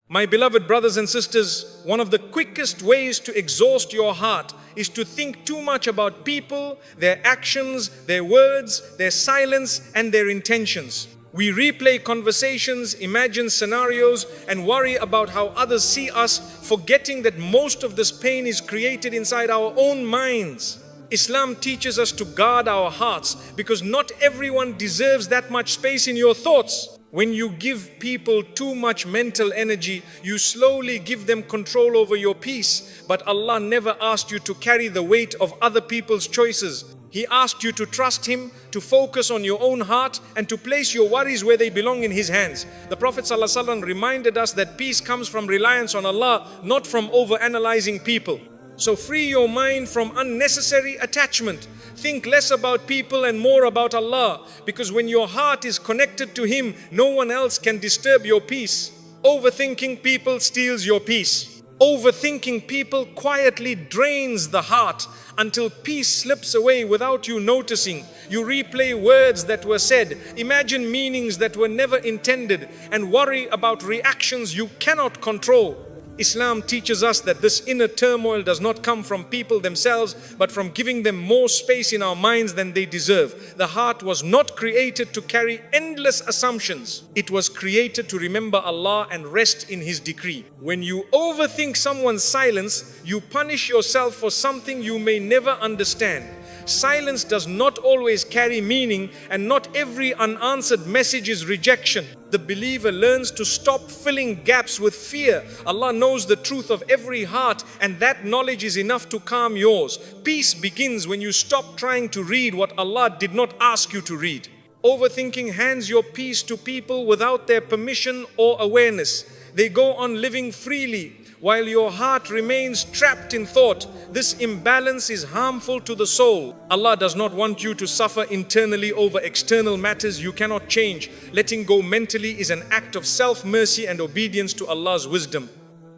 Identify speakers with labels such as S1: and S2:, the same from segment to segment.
S1: My beloved brothers and sisters, one of the quickest ways to exhaust your heart is to think too much about people, their actions, their words, their silence, and their intentions. We replay conversations, imagine scenarios, and worry about how others see us, forgetting that most of this pain is created inside our own minds. Islam teaches us to guard our hearts because not everyone deserves that much space in your thoughts. When you give people too much mental energy, you slowly give them control over your peace. But Allah never asked you to carry the weight of other people's choices. He asked you to trust Him, to focus on your own heart, and to place your worries where they belong, in His hands. The Prophet ﷺ reminded us that peace comes from reliance on Allah, not from overanalyzing people. So free your mind from unnecessary attachment. Think less about people and more about Allah, because when your heart is connected to Him, no one else can disturb your peace. Overthinking people steals your peace. Overthinking people quietly drains the heart until peace slips away without you noticing. You replay words that were said, imagine meanings that were never intended, and worry about reactions you cannot control. Islam teaches us that this inner turmoil does not come from people themselves, but from giving them more space in our minds than they deserve. The heart was not created to carry endless assumptions. It was created to remember Allah and rest in His decree. When you overthink someone's silence, you punish yourself for something you may never understand. Silence does not always carry meaning, and not every unanswered message is rejection. The believer learns to stop filling gaps with fear. Allah knows the truth of every heart, and that knowledge is enough to calm yours. Peace begins when you stop trying to read what Allah did not ask you to read. Overthinking hands your peace to people without their permission or awareness. They go on living freely while your heart remains trapped in thought. This imbalance is harmful to the soul. Allah does not want you to suffer internally over external matters you cannot change. Letting go mentally is an act of self-mercy and obedience to Allah's wisdom.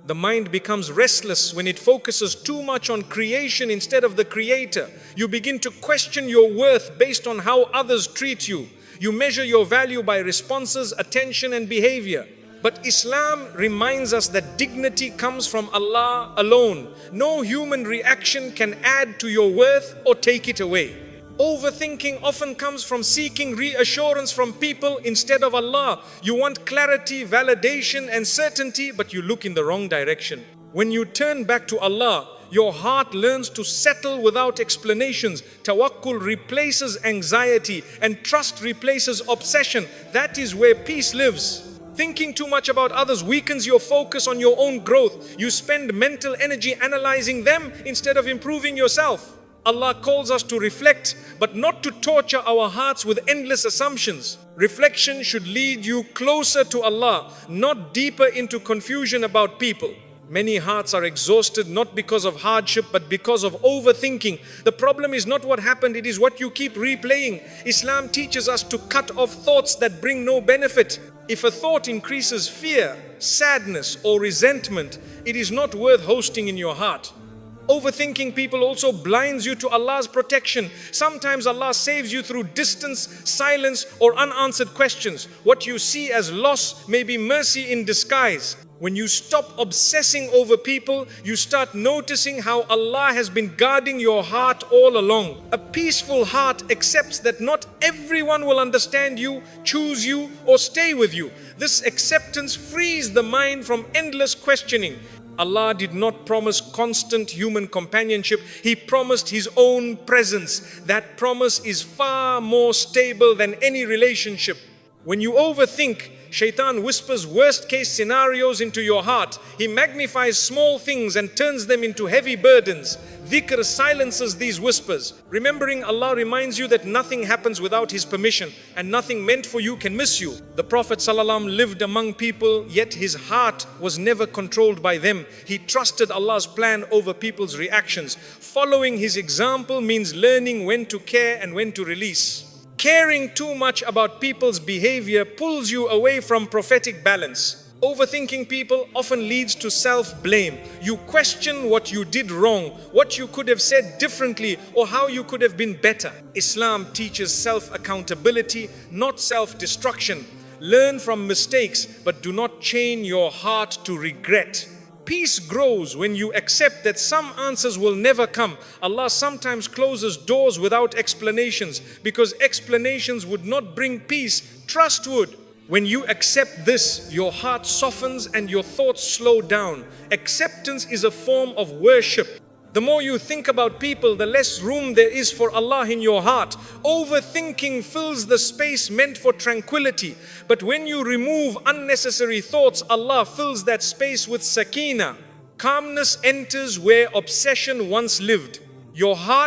S1: The mind becomes restless when it focuses too much on creation instead of the Creator. You begin to question your worth based on how others treat you. You measure your value by responses, attention, and behavior. But Islam reminds us that dignity comes from Allah alone. No human reaction can add to your worth or take it away. Overthinking often comes from seeking reassurance from people instead of Allah. You want clarity, validation, and certainty, but you look in the wrong direction. When you turn back to Allah, your heart learns to settle without explanations. Tawakkul replaces anxiety, and trust replaces obsession. That is where peace lives. Thinking too much about others weakens your focus on your own growth. You spend mental energy analyzing them instead of improving yourself. Allah calls us to reflect, but not to torture our hearts with endless assumptions. Reflection should lead you closer to Allah, not deeper into confusion about people. Many hearts are exhausted not because of hardship, but because of overthinking. The problem is not what happened, it is what you keep replaying. Islam teaches us to cut off thoughts that bring no benefit. If a thought increases fear, sadness, or resentment, it is not worth hosting in your heart. Overthinking people also blinds you to Allah's protection. Sometimes Allah saves you through distance, silence, or unanswered questions. What you see as loss may be mercy in disguise. When you stop obsessing over people, you start noticing how Allah has been guarding your heart all along. A peaceful heart accepts that not everyone will understand you, choose you, or stay with you. This acceptance frees the mind from endless questioning. Allah did not promise constant human companionship. He promised His own presence. That promise is far more stable than any relationship. When you overthink, Shaitan whispers worst-case scenarios into your heart. He magnifies small things and turns them into heavy burdens. Dhikr silences these whispers. Remembering Allah reminds you that nothing happens without His permission, and nothing meant for you can miss you. The Prophet ﷺ lived among people, yet his heart was never controlled by them. He trusted Allah's plan over people's reactions. Following His example means learning when to care and when to release. Caring too much about people's behavior pulls you away from prophetic balance. Overthinking people often leads to self-blame. You question what you did wrong, what you could have said differently, or how you could have been better. Islam teaches self-accountability, not self-destruction. Learn from mistakes, but do not chain your heart to regret. Peace grows when you accept that some answers will never come. Allah sometimes closes doors without explanations because explanations would not bring peace. Trust would. When you accept this, your heart softens and your thoughts slow down. Acceptance is a form of worship. The more you think about people, the less room there is for Allah in your heart. Overthinking fills the space meant for tranquility. But when you remove unnecessary thoughts, Allah fills that space with sakina. Calmness enters where obsession once lived. Your heart